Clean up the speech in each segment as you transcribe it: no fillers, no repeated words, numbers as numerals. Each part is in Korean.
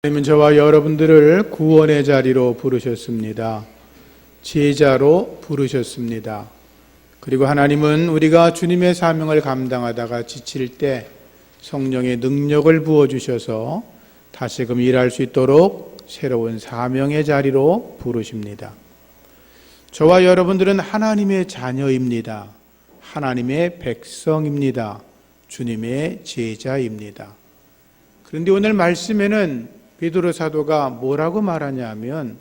하나님은 저와 여러분들을 구원의 자리로 부르셨습니다. 제자로 부르셨습니다. 그리고 하나님은 우리가 주님의 사명을 감당하다가 지칠 때 성령의 능력을 부어주셔서 다시금 일할 수 있도록 새로운 사명의 자리로 부르십니다. 저와 여러분들은 하나님의 자녀입니다. 하나님의 백성입니다. 주님의 제자입니다. 그런데 오늘 말씀에는 베드로 사도가 뭐라고 말하냐면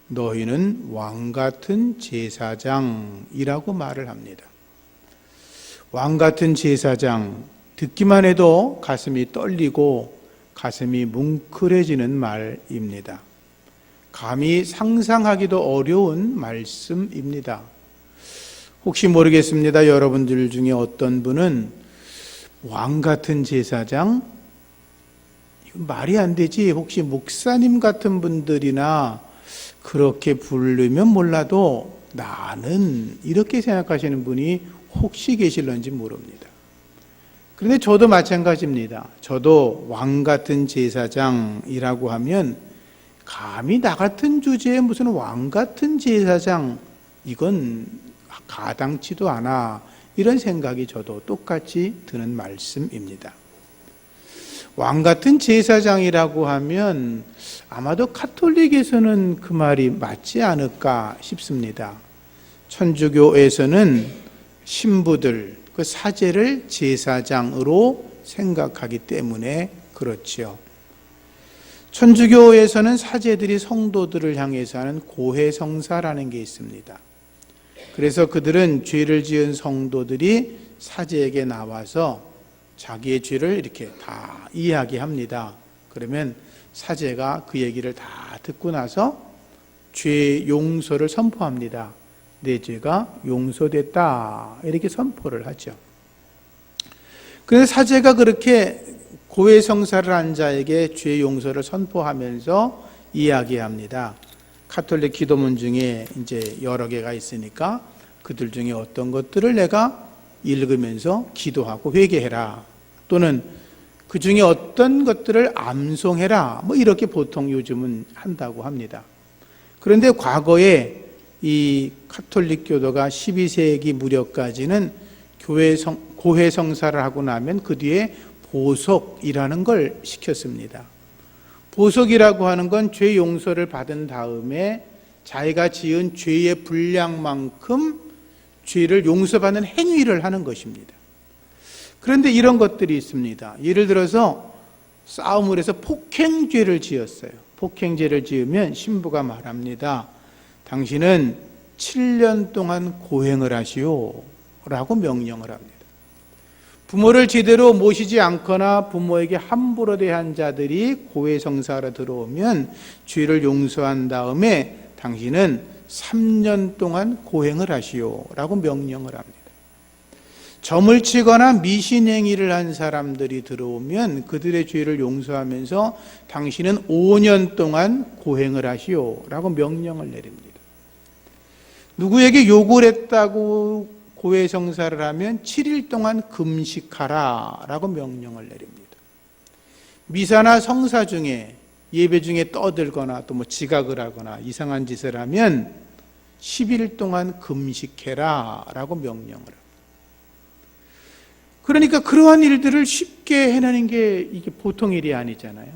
너희는 왕같은 제사장이라고 말을 합니다. 왕같은 제사장, 듣기만 해도 가슴이 떨리고 가슴이 뭉클해지는 말입니다. 감히 상상하기도 어려운 말씀입니다. 혹시 모르겠습니다. 여러분들 중에 어떤 분은 왕같은 제사장? 말이 안 되지. 혹시 목사님 같은 분들이나 그렇게 부르면 몰라도 나는 이렇게 생각하시는 분이 혹시 계실런지 모릅니다. 그런데 저도 마찬가지입니다. 저도 왕 같은 제사장이라고 하면 감히 나 같은 주제에 무슨 왕 같은 제사장, 이건 가당치도 않아, 이런 생각이 저도 똑같이 드는 말씀입니다. 왕같은 제사장이라고 하면 아마도 카톨릭에서는 그 말이 맞지 않을까 싶습니다. 천주교에서는 신부들, 그 사제를 제사장으로 생각하기 때문에 그렇지요. 천주교에서는 사제들이 성도들을 향해서 하는 고해성사라는 게 있습니다. 그래서 그들은 죄를 지은 성도들이 사제에게 나와서 자기의 죄를 이렇게 다 이야기합니다. 그러면 사제가 그 얘기를 다 듣고 나서 죄 용서를 선포합니다. 내 죄가 용서됐다, 이렇게 선포를 하죠. 그래서 사제가 그렇게 고해성사를 한 자에게 죄 용서를 선포하면서 이야기합니다. 카톨릭 기도문 중에 이제 여러 개가 있으니까 그들 중에 어떤 것들을 내가 읽으면서 기도하고 회개해라, 또는 그 중에 어떤 것들을 암송해라, 이렇게 보통 요즘은 한다고 합니다. 그런데 과거에 이 카톨릭 교도가 12세기 무렵까지는 고해성사를 하고 나면 그 뒤에 보석이라는 걸 시켰습니다. 보석이라고 하는 건 죄 용서를 받은 다음에 자기가 지은 죄의 분량만큼 죄를 용서받는 행위를 하는 것입니다. 그런데 이런 것들이 있습니다. 예를 들어서 싸움을 해서 폭행죄를 지었어요. 폭행죄를 지으면 신부가 말합니다. 당신은 7년 동안 고행을 하시오 라고 명령을 합니다. 부모를 제대로 모시지 않거나 부모에게 함부로 대한 자들이 고해성사로 들어오면 죄를 용서한 다음에 당신은 3년 동안 고행을 하시오 라고 명령을 합니다. 점을 치거나 미신행위를 한 사람들이 들어오면 그들의 죄를 용서하면서 당신은 5년 동안 고행을 하시오 라고 명령을 내립니다. 누구에게 욕을 했다고 고해성사를 하면 7일 동안 금식하라 라고 명령을 내립니다. 미사나 성사 중에, 예배 중에 떠들거나 또 지각을 하거나 이상한 짓을 하면 10일 동안 금식해라 라고 명령을 합니다. 그러니까 그러한 일들을 쉽게 해내는 게 이게 보통 일이 아니잖아요.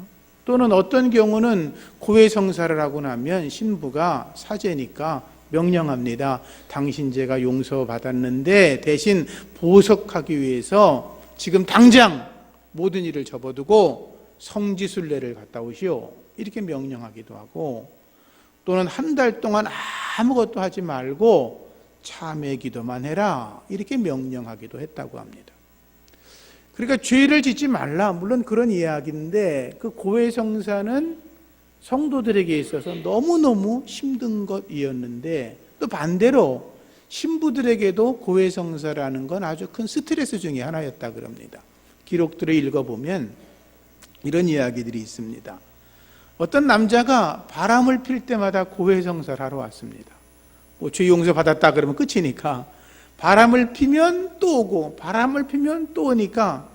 또는 어떤 경우는 고해성사를 하고 나면 신부가 사제니까 명령합니다. 당신 죄가 용서받았는데 대신 보석하기 위해서 지금 당장 모든 일을 접어두고 성지순례를 갔다 오시오, 이렇게 명령하기도 하고, 또는 한 달 동안 아무것도 하지 말고 참회 기도만 해라, 이렇게 명령하기도 했다고 합니다. 그러니까 죄를 짓지 말라, 물론 그런 이야기인데 그 고해성사는 성도들에게 있어서 너무너무 힘든 것이었는데, 또 반대로 신부들에게도 고해성사라는 건 아주 큰 스트레스 중에 하나였다 그럽니다. 기록들을 읽어보면 이런 이야기들이 있습니다. 어떤 남자가 바람을 필 때마다 고해성사를 하러 왔습니다. 죄 용서 받았다 그러면 끝이니까 바람을 피면 또 오고 바람을 피면 또 오니까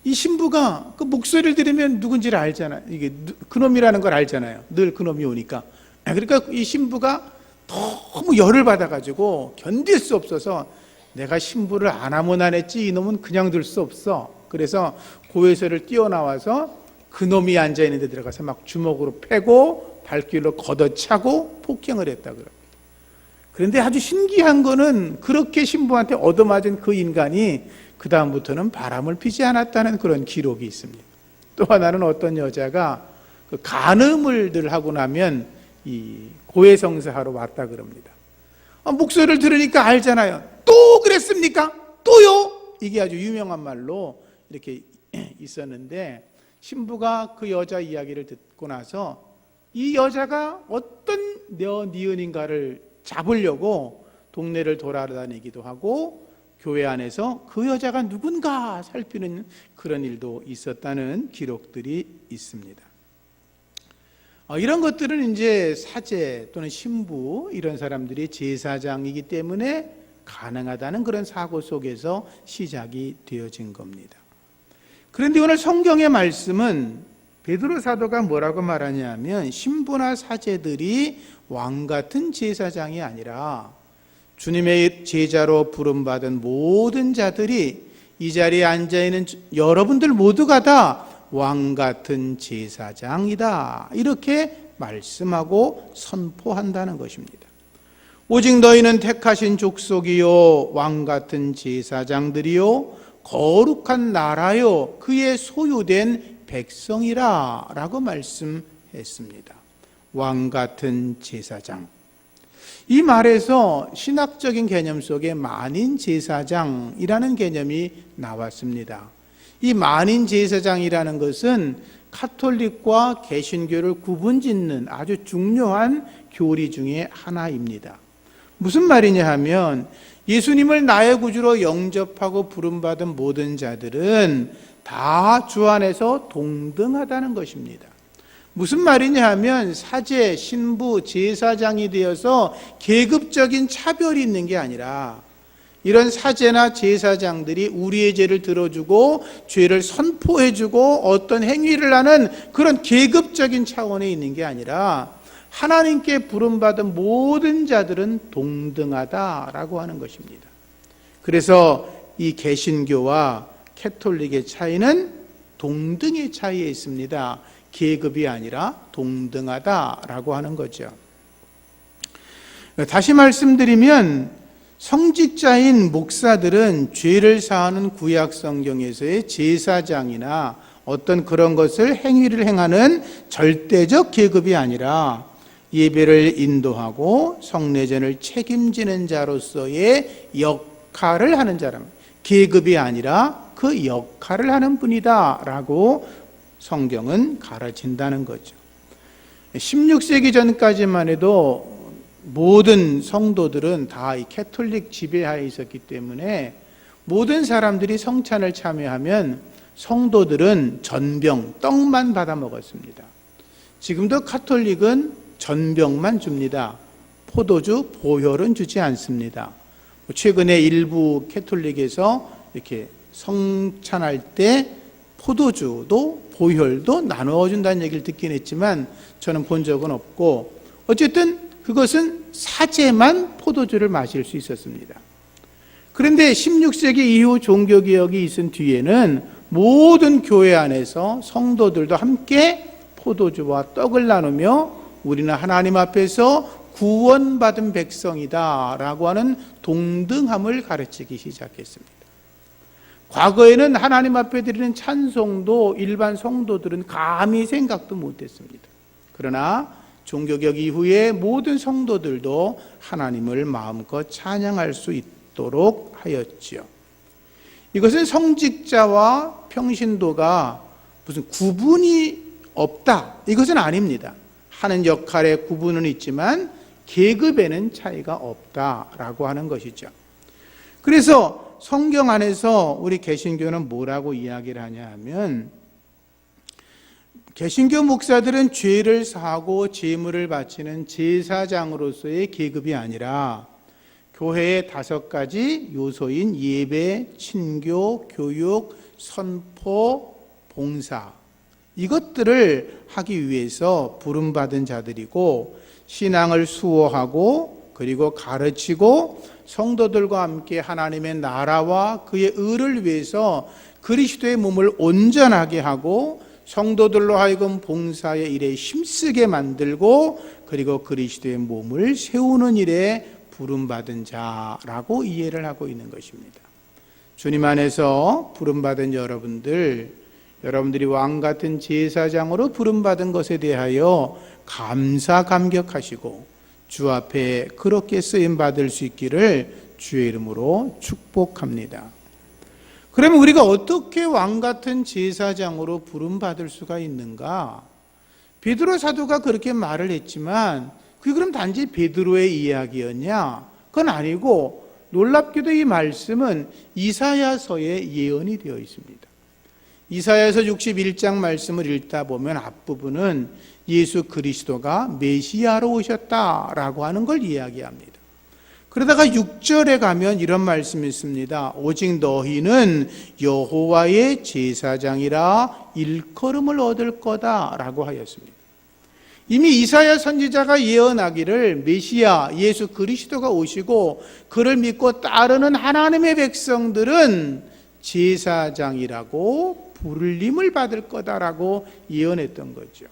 이 신부가 그 목소리를 들으면 누군지를 알잖아요. 이게 그놈이라는 걸 알잖아요. 늘 그놈이 오니까. 그러니까 이 신부가 너무 열을 받아가지고 견딜 수 없어서 내가 신부를 안 하면 안 했지 이놈은 그냥 둘 수 없어. 그래서 고에서를 뛰어나와서 그놈이 앉아있는 데 들어가서 막 주먹으로 패고 발길로 걷어차고 폭행을 했다 그럽니다. 그런데 아주 신기한 거는 그렇게 신부한테 얻어맞은 그 인간이 그 다음부터는 바람을 피지 않았다는 그런 기록이 있습니다. 또 하나는 어떤 여자가 그 간음을 늘 하고 나면 이 고해성사하러 왔다 그럽니다. 목소리를 들으니까 알잖아요. 또 그랬습니까? 또요? 이게 아주 유명한 말로 이렇게 있었는데 신부가 그 여자 이야기를 듣고 나서 이 여자가 어떤 니은인가를 잡으려고 동네를 돌아다니기도 하고 교회 안에서 그 여자가 누군가 살피는 그런 일도 있었다는 기록들이 있습니다. 이런 것들은 이제 사제 또는 신부 이런 사람들이 제사장이기 때문에 가능하다는 그런 사고 속에서 시작이 되어진 겁니다. 그런데 오늘 성경의 말씀은 베드로 사도가 뭐라고 말하냐면 신부나 사제들이 왕 같은 제사장이 아니라 주님의 제자로 부름받은 모든 자들이 이 자리에 앉아있는 여러분들 모두가 다 왕 같은 제사장이다. 이렇게 말씀하고 선포한다는 것입니다. 오직 너희는 택하신 족속이요 왕 같은 제사장들이요 거룩한 나라요 그의 소유된 백성이라 라고 말씀했습니다. 왕 같은 제사장. 이 말에서 신학적인 개념 속에 만인 제사장이라는 개념이 나왔습니다. 이 만인 제사장이라는 것은 카톨릭과 개신교를 구분짓는 아주 중요한 교리 중에 하나입니다. 무슨 말이냐 하면 예수님을 나의 구주로 영접하고 부름받은 모든 자들은 다 주 안에서 동등하다는 것입니다. 무슨 말이냐 하면 사제, 신부, 제사장이 되어서 계급적인 차별이 있는 게 아니라 이런 사제나 제사장들이 우리의 죄를 들어주고 죄를 선포해주고 어떤 행위를 하는 그런 계급적인 차원에 있는 게 아니라 하나님께 부름받은 모든 자들은 동등하다라고 하는 것입니다. 그래서 이 개신교와 캐톨릭의 차이는 동등의 차이에 있습니다. 계급이 아니라 동등하다라고 하는 거죠. 다시 말씀드리면 성직자인 목사들은 죄를 사하는 구약 성경에서의 제사장이나 어떤 그런 것을 행위를 행하는 절대적 계급이 아니라 예배를 인도하고 성례전을 책임지는 자로서의 역할을 하는 사람, 계급이 아니라 그 역할을 하는 분이다라고 성경은 가르친다는 거죠. 16세기 전까지만 해도 모든 성도들은 다 이 캐톨릭 지배하에 있었기 때문에 모든 사람들이 성찬을 참여하면 성도들은 전병, 떡만 받아 먹었습니다. 지금도 카톨릭은 전병만 줍니다. 포도주, 보혈은 주지 않습니다. 최근에 일부 캐톨릭에서 이렇게 성찬할 때 포도주도 보혈도 나누어 준다는 얘기를 듣긴 했지만 저는 본 적은 없고 어쨌든 그것은 사제만 포도주를 마실 수 있었습니다. 그런데 16세기 이후 종교개혁이 있은 뒤에는 모든 교회 안에서 성도들도 함께 포도주와 떡을 나누며 우리는 하나님 앞에서 구원받은 백성이다 라고 하는 동등함을 가르치기 시작했습니다. 과거에는 하나님 앞에 드리는 찬송도 일반 성도들은 감히 생각도 못했습니다. 그러나 종교개혁 이후에 모든 성도들도 하나님을 마음껏 찬양할 수 있도록 하였지요. 이것은 성직자와 평신도가 무슨 구분이 없다, 이것은 아닙니다. 하는 역할에 구분은 있지만 계급에는 차이가 없다라고 하는 것이죠. 그래서 성경 안에서 우리 개신교는 뭐라고 이야기를 하냐 하면 개신교 목사들은 죄를 사하고 제물을 바치는 제사장으로서의 계급이 아니라 교회의 5가지 요소인 예배, 친교, 교육, 선포, 봉사, 이것들을 하기 위해서 부름받은 자들이고, 신앙을 수호하고 그리고 가르치고 성도들과 함께 하나님의 나라와 그의 의를 위해서 그리스도의 몸을 온전하게 하고 성도들로 하여금 봉사의 일에 힘쓰게 만들고 그리고 그리스도의 몸을 세우는 일에 부름받은 자라고 이해를 하고 있는 것입니다. 주님 안에서 부름받은 여러분들이 왕같은 제사장으로 부름받은 것에 대하여 감사감격하시고 주 앞에 그렇게 쓰임받을 수 있기를 주의 이름으로 축복합니다. 그러면 우리가 어떻게 왕같은 제사장으로 부름받을 수가 있는가? 베드로 사도가 그렇게 말을 했지만 그게 그럼 단지 베드로의 이야기였냐? 그건 아니고 놀랍게도 이 말씀은 이사야서에 예언이 되어 있습니다. 이사야서 61장 말씀을 읽다 보면 앞부분은 예수 그리스도가 메시아로 오셨다라고 하는 걸 이야기합니다. 그러다가 6절에 가면 이런 말씀이 있습니다. 오직 너희는 여호와의 제사장이라 일컬음을 얻을 거다라고 하였습니다. 이미 이사야 선지자가 예언하기를 메시아 예수 그리스도가 오시고 그를 믿고 따르는 하나님의 백성들은 제사장이라고 불림을 받을 거다라고 예언했던 거죠.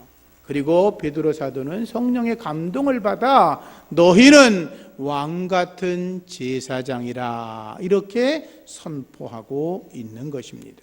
그리고 베드로 사도는 성령의 감동을 받아 너희는 왕같은 제사장이라 이렇게 선포하고 있는 것입니다.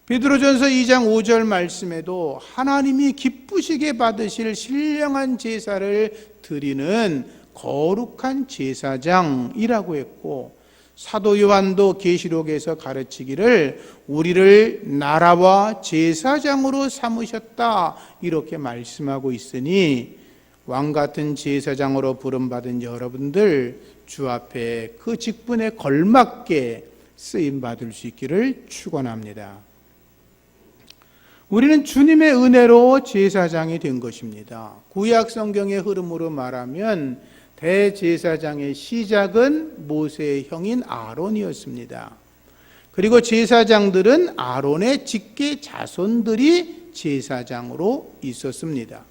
베드로전서 2장 5절 말씀에도 하나님이 기쁘시게 받으실 신령한 제사를 드리는 거룩한 제사장이라고 했고, 사도 요한도 계시록에서 가르치기를 우리를 나라와 제사장으로 삼으셨다 이렇게 말씀하고 있으니 왕같은 제사장으로 부름받은 여러분들 주 앞에 그 직분에 걸맞게 쓰임받을 수 있기를 축원합니다. 우리는 주님의 은혜로 제사장이 된 것입니다. 구약 성경의 흐름으로 말하면 대제사장의 시작은 모세의 형인 아론이었습니다. 그리고 제사장들은 아론의 직계 자손들이 제사장으로 있었습니다.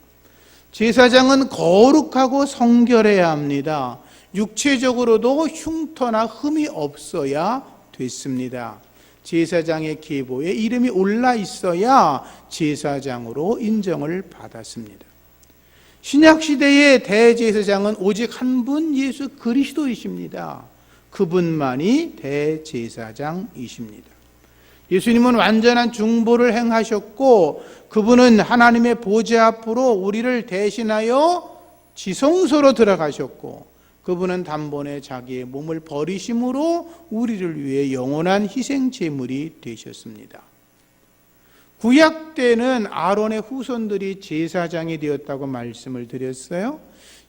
제사장은 거룩하고 성결해야 합니다. 육체적으로도 흉터나 흠이 없어야 됐습니다. 제사장의 계보에 이름이 올라 있어야 제사장으로 인정을 받았습니다. 신약시대의 대제사장은 오직 한 분 예수 그리스도이십니다. 그분만이 대제사장이십니다. 예수님은 완전한 중보를 행하셨고 그분은 하나님의 보좌 앞으로 우리를 대신하여 지성소로 들어가셨고 그분은 단번에 자기의 몸을 버리심으로 우리를 위해 영원한 희생 제물이 되셨습니다. 구약 때는 아론의 후손들이 제사장이 되었다고 말씀을 드렸어요.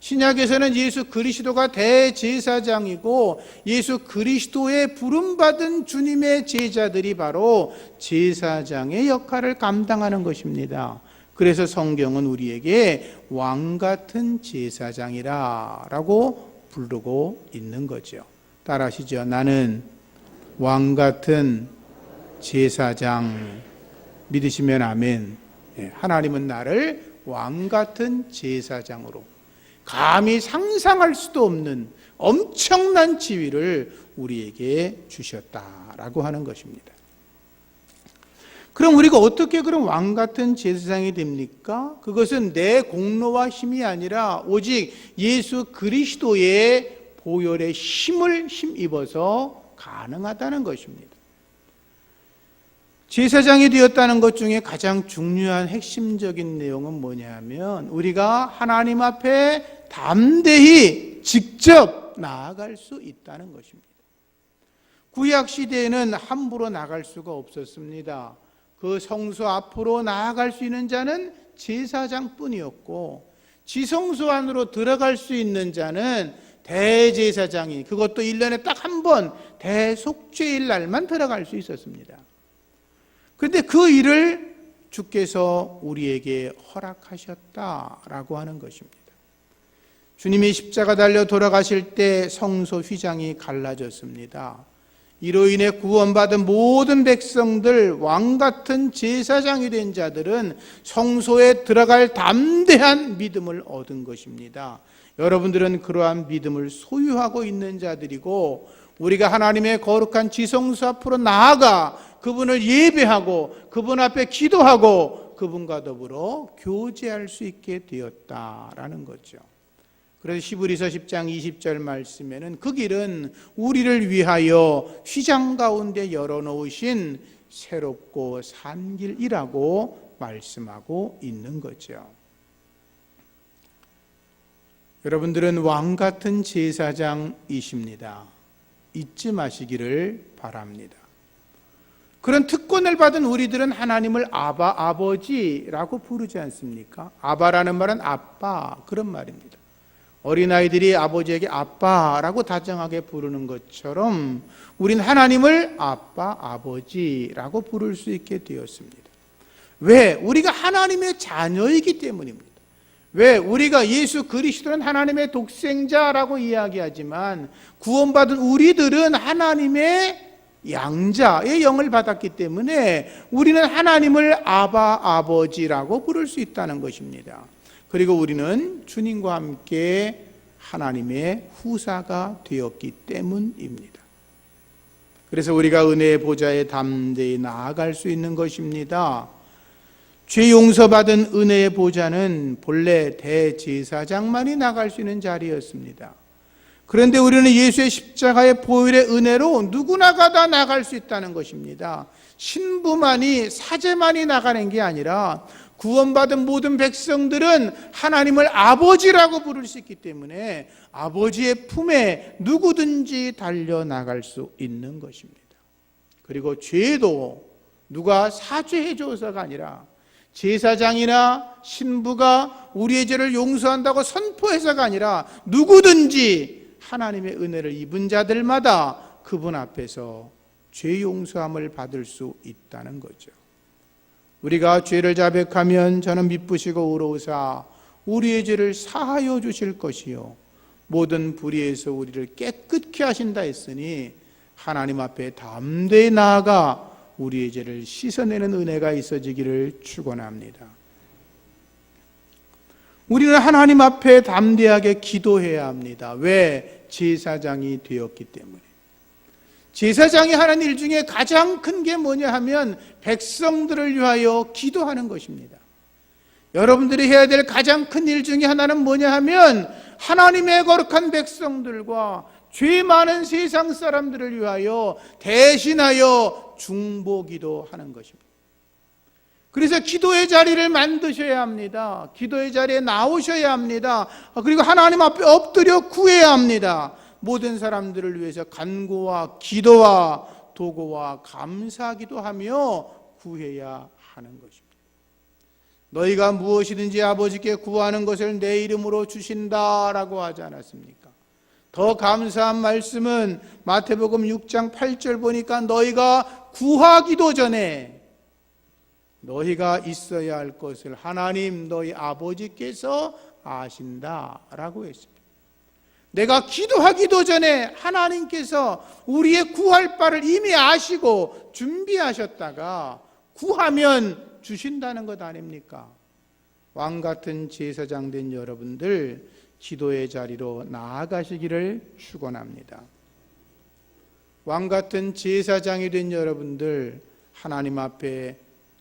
신약에서는 예수 그리스도가 대제사장이고 예수 그리스도의 부름받은 주님의 제자들이 바로 제사장의 역할을 감당하는 것입니다. 그래서 성경은 우리에게 왕같은 제사장이라 라고 부르고 있는 거죠. 따라하시죠. 나는 왕같은 제사장. 믿으시면 아멘. 하나님은 나를 왕같은 제사장으로 감히 상상할 수도 없는 엄청난 지위를 우리에게 주셨다라고 하는 것입니다. 그럼 우리가 어떻게 그런 왕같은 제사장이 됩니까? 그것은 내 공로와 힘이 아니라 오직 예수 그리스도의 보혈의 힘을 힘입어서 가능하다는 것입니다. 제사장이 되었다는 것 중에 가장 중요한 핵심적인 내용은 뭐냐면 우리가 하나님 앞에 담대히 직접 나아갈 수 있다는 것입니다. 구약 시대에는 함부로 나갈 수가 없었습니다. 그 성소 앞으로 나아갈 수 있는 자는 제사장뿐이었고 지성소 안으로 들어갈 수 있는 자는 대제사장이, 그것도 1년에 딱 한 번 대속죄일 날만 들어갈 수 있었습니다. 그런데 그 일을 주께서 우리에게 허락하셨다라고 하는 것입니다. 주님이 십자가 달려 돌아가실 때 성소 휘장이 갈라졌습니다. 이로 인해 구원받은 모든 백성들, 왕같은 제사장이 된 자들은 성소에 들어갈 담대한 믿음을 얻은 것입니다. 여러분들은 그러한 믿음을 소유하고 있는 자들이고, 우리가 하나님의 거룩한 지성소 앞으로 나아가 그분을 예배하고 그분 앞에 기도하고 그분과 더불어 교제할 수 있게 되었다라는 거죠. 그래서 히브리서 10장 20절 말씀에는 그 길은 우리를 위하여 휘장 가운데 열어놓으신 새롭고 산 길이라고 말씀하고 있는 거죠. 여러분들은 왕같은 제사장이십니다. 잊지 마시기를 바랍니다. 그런 특권을 받은 우리들은 하나님을 아바, 아버지라고 부르지 않습니까? 아바라는 말은 아빠, 그런 말입니다. 어린아이들이 아버지에게 아빠라고 다정하게 부르는 것처럼 우린 하나님을 아빠, 아버지라고 부를 수 있게 되었습니다. 왜? 우리가 하나님의 자녀이기 때문입니다. 왜? 우리가 예수 그리스도는 하나님의 독생자라고 이야기하지만 구원받은 우리들은 하나님의 양자의 영을 받았기 때문에 우리는 하나님을 아바, 아버지라고 부를 수 있다는 것입니다. 그리고 우리는 주님과 함께 하나님의 후사가 되었기 때문입니다. 그래서 우리가 은혜의 보좌에 담대히 나아갈 수 있는 것입니다. 죄 용서받은 은혜의 보좌는 본래 대제사장만이 나갈 수 있는 자리였습니다. 그런데 우리는 예수의 십자가의 보혈의 은혜로 누구나가 다 나갈 수 있다는 것입니다. 신부만이, 사제만이 나가는 게 아니라 구원받은 모든 백성들은 하나님을 아버지라고 부를 수 있기 때문에 아버지의 품에 누구든지 달려나갈 수 있는 것입니다. 그리고 죄도 누가 사죄해 줘서가 아니라 제사장이나 신부가 우리의 죄를 용서한다고 선포해서가 아니라 누구든지 하나님의 은혜를 입은 자들마다 그분 앞에서 죄 용서함을 받을 수 있다는 거죠. 우리가 죄를 자백하면 저는 미쁘시고 의로우사 우리의 죄를 사하여 주실 것이요 모든 불의에서 우리를 깨끗게 하신다 했으니 하나님 앞에 담대히 나아가 우리의 죄를 씻어내는 은혜가 있어지기를 축원합니다. 우리는 하나님 앞에 담대하게 기도해야 합니다. 왜? 제사장이 되었기 때문에. 제사장이 하는 일 중에 가장 큰 게 뭐냐 하면 백성들을 위하여 기도하는 것입니다. 여러분들이 해야 될 가장 큰 일 중에 하나는 뭐냐 하면 하나님의 거룩한 백성들과 죄 많은 세상 사람들을 위하여 대신하여 중보기도 하는 것입니다. 그래서 기도의 자리를 만드셔야 합니다. 기도의 자리에 나오셔야 합니다. 그리고 하나님 앞에 엎드려 구해야 합니다. 모든 사람들을 위해서 간구와 기도와 도구와 감사기도 하며 구해야 하는 것입니다. 너희가 무엇이든지 아버지께 구하는 것을 내 이름으로 주신다라고 하지 않았습니까? 더 감사한 말씀은 마태복음 6장 8절 보니까 너희가 구하기도 전에 너희가 있어야 할 것을 하나님 너희 아버지께서 아신다라고 했습니다. 내가 기도하기도 전에 하나님께서 우리의 구할 바를 이미 아시고 준비하셨다가 구하면 주신다는 것 아닙니까? 왕같은 제사장 된 여러분들 기도의 자리로 나아가시기를 축원합니다. 왕같은 제사장이 된 여러분들 하나님 앞에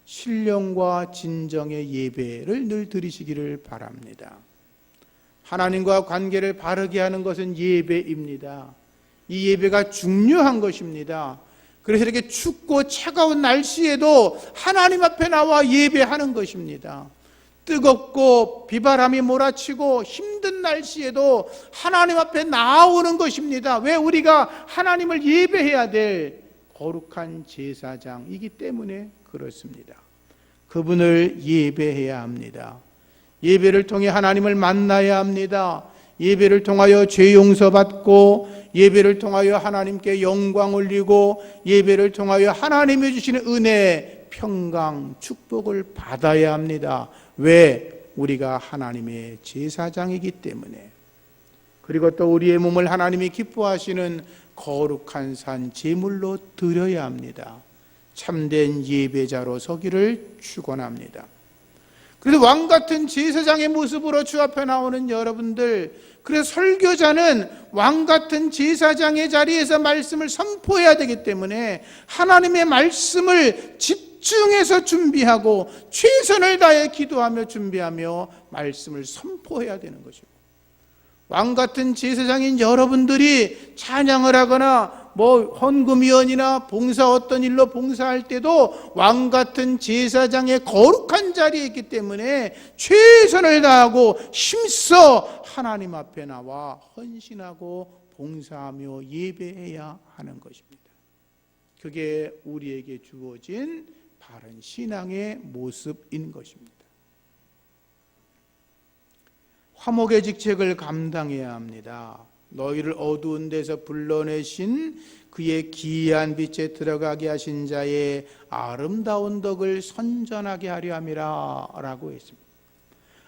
신령과 진정의 예배를 늘 드리시기를 바랍니다. 하나님과 관계를 바르게 하는 것은 예배입니다. 이 예배가 중요한 것입니다. 그래서 이렇게 춥고 차가운 날씨에도 하나님 앞에 나와 예배하는 것입니다. 뜨겁고 비바람이 몰아치고 힘든 날씨에도 하나님 앞에 나오는 것입니다. 왜? 우리가 하나님을 예배해야 될 거룩한 제사장이기 때문에 그렇습니다. 그분을 예배해야 합니다. 예배를 통해 하나님을 만나야 합니다. 예배를 통하여 죄 용서받고 예배를 통하여 하나님께 영광 올리고 예배를 통하여 하나님이 주시는 은혜, 평강, 축복을 받아야 합니다. 왜? 우리가 하나님의 제사장이기 때문에. 그리고 또 우리의 몸을 하나님이 기뻐하시는 거룩한 산 제물로 드려야 합니다. 참된 예배자로 서기를 축원합니다. 그래서 왕같은 제사장의 모습으로 주 앞에 나오는 여러분들, 그래서 설교자는 왕같은 제사장의 자리에서 말씀을 선포해야 되기 때문에 하나님의 말씀을 집중해서 준비하고 최선을 다해 기도하며 준비하며 말씀을 선포해야 되는 것이고, 왕같은 제사장인 여러분들이 찬양을 하거나 헌금위원이나 봉사 어떤 일로 봉사할 때도 왕같은 제사장의 거룩한 자리에 있기 때문에 최선을 다하고 힘써 하나님 앞에 나와 헌신하고 봉사하며 예배해야 하는 것입니다. 그게 우리에게 주어진 바른 신앙의 모습인 것입니다. 화목의 직책을 감당해야 합니다. 너희를 어두운 데서 불러내신 그의 기이한 빛에 들어가게 하신 자의 아름다운 덕을 선전하게 하려 함이라 라고 했습니다.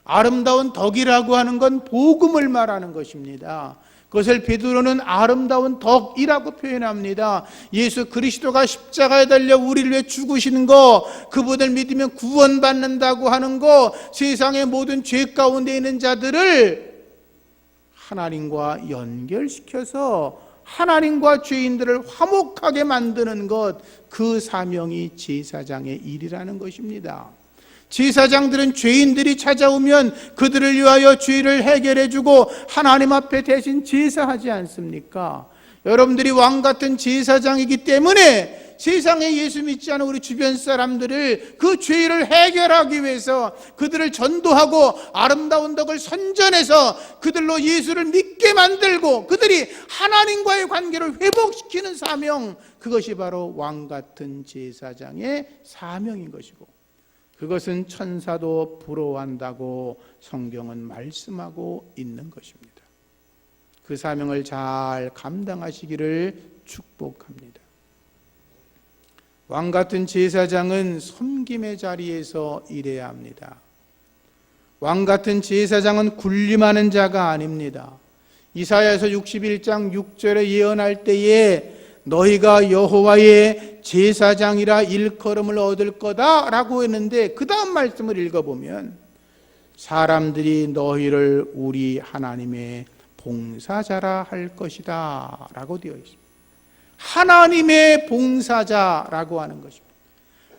아름다운 덕이라고 하는 건 복음을 말하는 것입니다. 그것을 베드로는 아름다운 덕이라고 표현합니다. 예수 그리스도가 십자가에 달려 우리를 위해 죽으시는 거, 그분을 믿으면 구원받는다고 하는 거, 세상의 모든 죄 가운데 있는 자들을 하나님과 연결시켜서 하나님과 죄인들을 화목하게 만드는 것, 그 사명이 제사장의 일이라는 것입니다. 제사장들은 죄인들이 찾아오면 그들을 위하여 죄를 해결해주고 하나님 앞에 대신 제사하지 않습니까? 여러분들이 왕같은 제사장이기 때문에 세상에 예수 믿지 않은 우리 주변 사람들을 그 죄를 해결하기 위해서 그들을 전도하고 아름다운 덕을 선전해서 그들로 예수를 믿게 만들고 그들이 하나님과의 관계를 회복시키는 사명, 그것이 바로 왕같은 제사장의 사명인 것이고, 그것은 천사도 부러워한다고 성경은 말씀하고 있는 것입니다. 그 사명을 잘 감당하시기를 축복합니다. 왕같은 제사장은 섬김의 자리에서 일해야 합니다. 왕같은 제사장은 군림하는 자가 아닙니다. 이사야서 61장 6절에 예언할 때에 너희가 여호와의 제사장이라 일컬음을 얻을 거다 라고 했는데, 그 다음 말씀을 읽어보면 사람들이 너희를 우리 하나님의 봉사자라 할 것이다 라고 되어 있습니다. 하나님의 봉사자라고 하는 것입니다.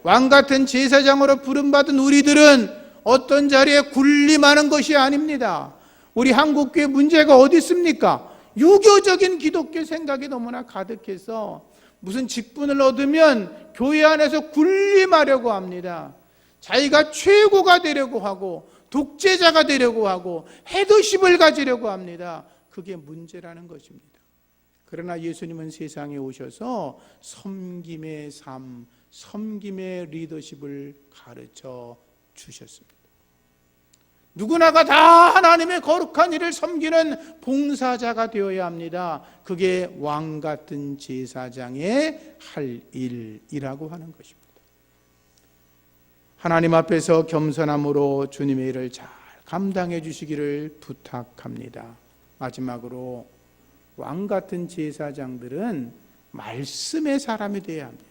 왕같은 제사장으로 부름받은 우리들은 어떤 자리에 군림하는 것이 아닙니다. 우리 한국교회 문제가 어디 있습니까? 유교적인 기독교 생각이 너무나 가득해서 무슨 직분을 얻으면 교회 안에서 군림하려고 합니다. 자기가 최고가 되려고 하고 독재자가 되려고 하고 헤드십을 가지려고 합니다. 그게 문제라는 것입니다. 그러나 예수님은 세상에 오셔서 섬김의 삶, 섬김의 리더십을 가르쳐 주셨습니다. 누구나가 다 하나님의 거룩한 일을 섬기는 봉사자가 되어야 합니다. 그게 왕같은 제사장의 할 일이라고 하는 것입니다. 하나님 앞에서 겸손함으로 주님의 일을 잘 감당해 주시기를 부탁합니다. 마지막으로 왕같은 제사장들은 말씀의 사람이 되어야 합니다.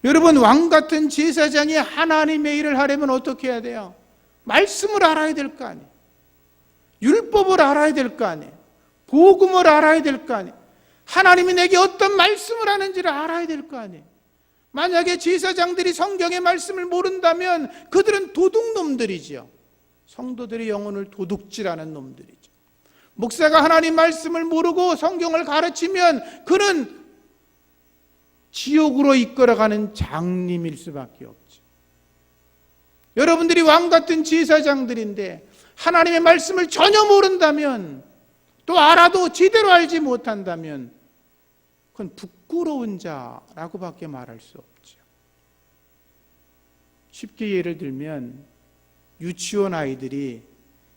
여러분, 왕같은 제사장이 하나님의 일을 하려면 어떻게 해야 돼요? 말씀을 알아야 될 거 아니에요. 율법을 알아야 될 거 아니에요. 복음을 알아야 될 거 아니에요. 하나님이 내게 어떤 말씀을 하는지를 알아야 될 거 아니에요. 만약에 제사장들이 성경의 말씀을 모른다면 그들은 도둑놈들이지요. 성도들의 영혼을 도둑질하는 놈들이죠. 목사가 하나님 말씀을 모르고 성경을 가르치면 그는 지옥으로 이끌어가는 장님일 수밖에 없죠. 여러분들이 왕같은 제사장들인데 하나님의 말씀을 전혀 모른다면, 또 알아도 제대로 알지 못한다면 그건 부끄러운 자라고 밖에 말할 수 없죠. 쉽게 예를 들면 유치원 아이들이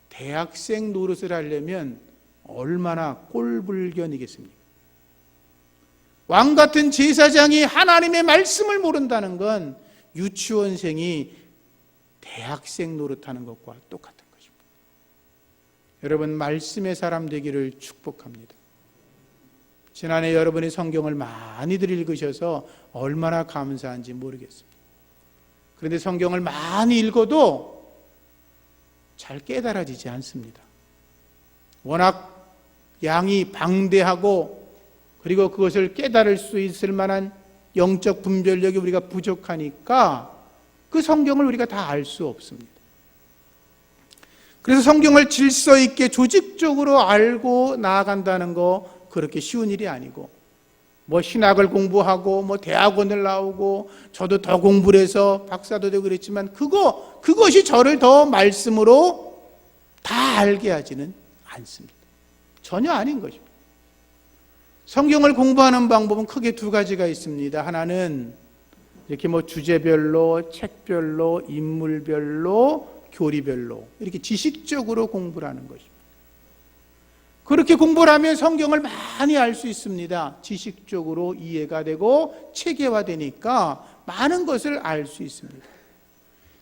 대학생 노릇을 하려면 얼마나 꼴불견이겠습니까? 왕같은 제사장이 하나님의 말씀을 모른다는 건 유치원생이 대학생 노릇하는 것과 똑같은 것입니다. 여러분 말씀의 사람 되기를 축복합니다. 지난해 여러분이 성경을 많이들 읽으셔서 얼마나 감사한지 모르겠습니다. 그런데 성경을 많이 읽어도 잘 깨달아지지 않습니다. 워낙 양이 방대하고 그리고 그것을 깨달을 수 있을 만한 영적 분별력이 우리가 부족하니까 그 성경을 우리가 다 알 수 없습니다. 그래서 성경을 질서 있게 조직적으로 알고 나아간다는 거 그렇게 쉬운 일이 아니고, 뭐 신학을 공부하고 뭐 대학원을 나오고 저도 더 공부를 해서 박사도 되고 그랬지만 그것이 저를 더 말씀으로 다 알게 하지는 않습니다. 전혀 아닌 것입니다. 성경을 공부하는 방법은 크게 두 가지가 있습니다. 하나는 이렇게 뭐 주제별로, 책별로, 인물별로, 교리별로 이렇게 지식적으로 공부를 하는 것입니다. 그렇게 공부를 하면 성경을 많이 알 수 있습니다. 지식적으로 이해가 되고 체계화되니까 많은 것을 알 수 있습니다.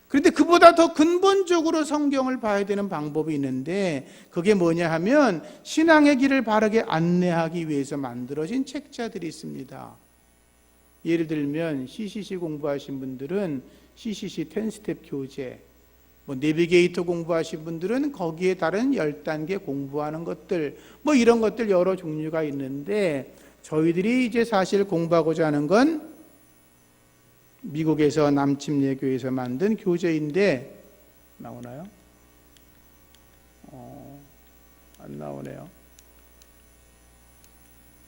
그런데 그보다 더 근본적으로 성경을 봐야 되는 방법이 있는데 그게 뭐냐 하면 신앙의 길을 바르게 안내하기 위해서 만들어진 책자들이 있습니다. 예를 들면 CCC 공부하신 분들은 CCC 10스텝 교재, 뭐 내비게이터 공부하신 분들은 거기에 다른 10단계 공부하는 것들, 뭐 이런 것들 여러 종류가 있는데 저희들이 이제 사실 공부하고자 하는 건 미국에서 남침예교에서 만든 교재인데 나오나요? 안 나오네요.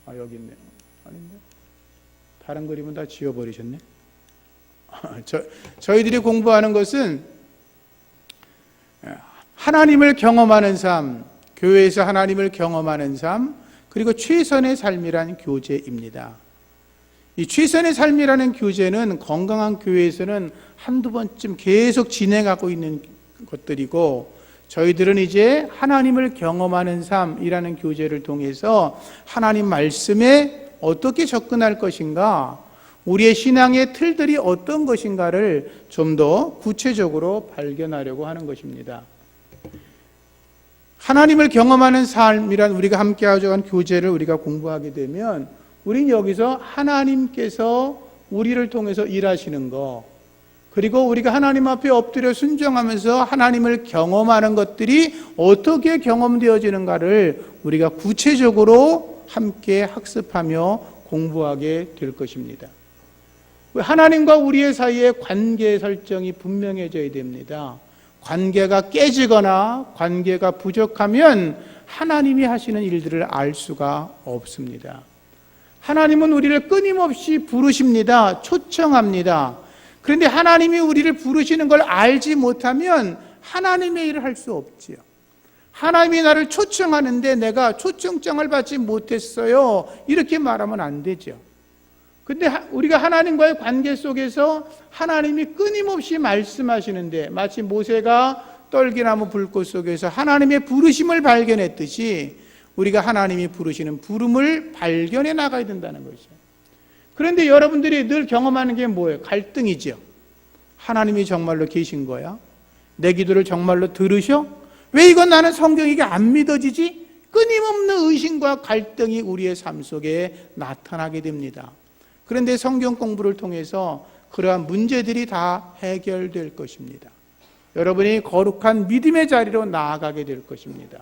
여기 있네요. 아닌데? 다른 그림은 다 지워버리셨네. 저희들이 공부하는 것은 하나님을 경험하는 삶, 교회에서 하나님을 경험하는 삶, 그리고 최선의 삶이란 교재입니다. 이 최선의 삶이라는 교재는 건강한 교회에서는 한두 번쯤 계속 진행하고 있는 것들이고, 저희들은 이제 하나님을 경험하는 삶이라는 교재를 통해서 하나님 말씀에 어떻게 접근할 것인가, 우리의 신앙의 틀들이 어떤 것인가를 좀 더 구체적으로 발견하려고 하는 것입니다. 하나님을 경험하는 삶이란 우리가 함께 가져간 교재를 우리가 공부하게 되면 우린 여기서 하나님께서 우리를 통해서 일하시는 거, 그리고 우리가 하나님 앞에 엎드려 순종하면서 하나님을 경험하는 것들이 어떻게 경험되어지는가를 우리가 구체적으로 함께 학습하며 공부하게 될 것입니다. 하나님과 우리의 사이에 관계 설정이 분명해져야 됩니다. 관계가 깨지거나 관계가 부족하면 하나님이 하시는 일들을 알 수가 없습니다. 하나님은 우리를 끊임없이 부르십니다. 초청합니다. 그런데 하나님이 우리를 부르시는 걸 알지 못하면 하나님의 일을 할 수 없지요. 하나님이 나를 초청하는데 내가 초청장을 받지 못했어요, 이렇게 말하면 안 되죠. 근데 우리가 하나님과의 관계 속에서 하나님이 끊임없이 말씀하시는데, 마치 모세가 떨기나무 불꽃 속에서 하나님의 부르심을 발견했듯이 우리가 하나님이 부르시는 부름을 발견해 나가야 된다는 것이죠. 그런데 여러분들이 늘 경험하는 게 뭐예요? 갈등이죠. 하나님이 정말로 계신 거야? 내 기도를 정말로 들으셔? 왜 이건 나는 성경이 이게 안 믿어지지? 끊임없는 의심과 갈등이 우리의 삶 속에 나타나게 됩니다. 그런데 성경 공부를 통해서 그러한 문제들이 다 해결될 것입니다. 여러분이 거룩한 믿음의 자리로 나아가게 될 것입니다.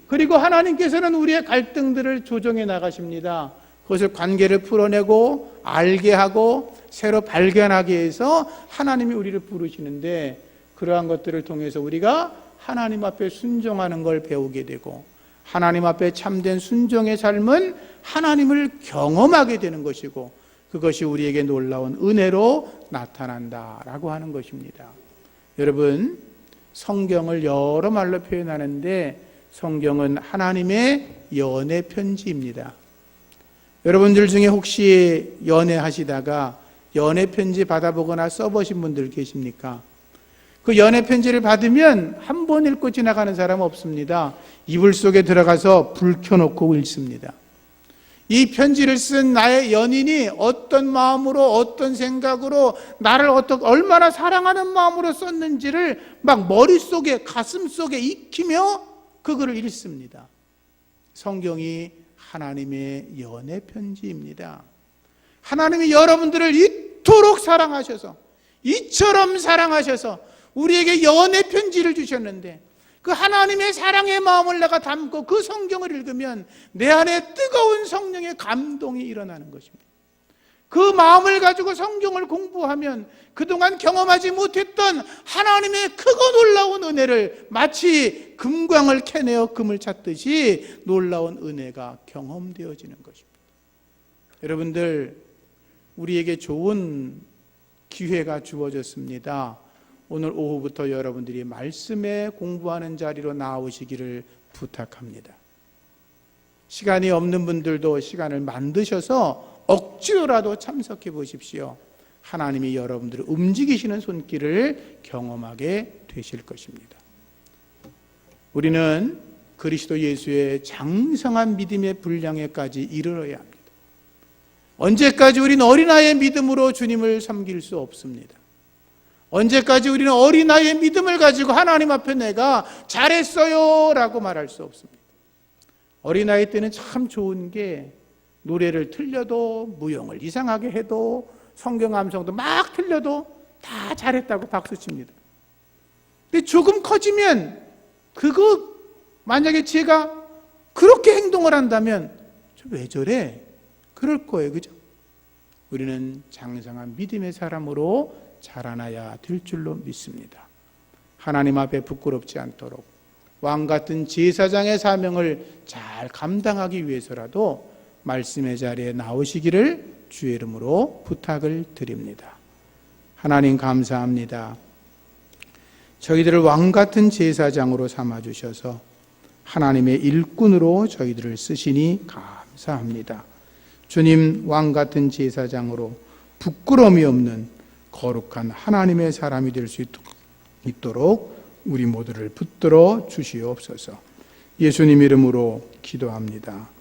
그리고 하나님께서는 우리의 갈등들을 조정해 나가십니다. 그것을 관계를 풀어내고 알게 하고 새로 발견하게 해서 하나님이 우리를 부르시는데, 그러한 것들을 통해서 우리가 하나님 앞에 순종하는 걸 배우게 되고, 하나님 앞에 참된 순종의 삶은 하나님을 경험하게 되는 것이고, 그것이 우리에게 놀라운 은혜로 나타난다라고 하는 것입니다. 여러분, 성경을 여러 말로 표현하는데 성경은 하나님의 연애 편지입니다. 여러분들 중에 혹시 연애하시다가 연애 편지 받아보거나 써보신 분들 계십니까? 그 연애 편지를 받으면 한 번 읽고 지나가는 사람 없습니다. 이불 속에 들어가서 불 켜놓고 읽습니다. 이 편지를 쓴 나의 연인이 어떤 마음으로, 어떤 생각으로, 나를 얼마나 사랑하는 마음으로 썼는지를 막 머릿속에, 가슴속에 익히며 그 글을 읽습니다. 성경이 하나님의 연애 편지입니다. 하나님이 여러분들을 이토록 사랑하셔서, 이처럼 사랑하셔서 우리에게 연애 편지를 주셨는데, 그 하나님의 사랑의 마음을 내가 담고 그 성경을 읽으면 내 안에 뜨거운 성령의 감동이 일어나는 것입니다. 그 마음을 가지고 성경을 공부하면 그동안 경험하지 못했던 하나님의 크고 놀라운 은혜를, 마치 금광을 캐내어 금을 찾듯이 놀라운 은혜가 경험되어지는 것입니다. 여러분들, 우리에게 좋은 기회가 주어졌습니다. 오늘 오후부터 여러분들이 말씀에 공부하는 자리로 나오시기를 부탁합니다. 시간이 없는 분들도 시간을 만드셔서 억지로라도 참석해 보십시오. 하나님이 여러분들을 움직이시는 손길을 경험하게 되실 것입니다. 우리는 그리스도 예수의 장성한 믿음의 분량에까지 이르러야 합니다. 언제까지 우리는 어린아이의 믿음으로 주님을 섬길 수 없습니다. 언제까지 우리는 어린아이의 믿음을 가지고 하나님 앞에 내가 잘했어요 라고 말할 수 없습니다. 어린아이 때는 참 좋은 게, 노래를 틀려도, 무용을 이상하게 해도, 성경 암송도 막 틀려도 다 잘했다고 박수칩니다. 근데 조금 커지면 그거 만약에 제가 그렇게 행동을 한다면 저 왜 저래? 그럴 거예요. 그죠? 우리는 장성한 믿음의 사람으로 자라나야 될 줄로 믿습니다. 하나님 앞에 부끄럽지 않도록 왕 같은 제사장의 사명을 잘 감당하기 위해서라도 말씀의 자리에 나오시기를 주의 이름으로 부탁을 드립니다. 하나님 감사합니다. 저희들을 왕 같은 제사장으로 삼아주셔서 하나님의 일꾼으로 저희들을 쓰시니 감사합니다. 주님, 왕 같은 제사장으로 부끄러움이 없는 거룩한 하나님의 사람이 될 수 있도록 우리 모두를 붙들어 주시옵소서. 예수님 이름으로 기도합니다.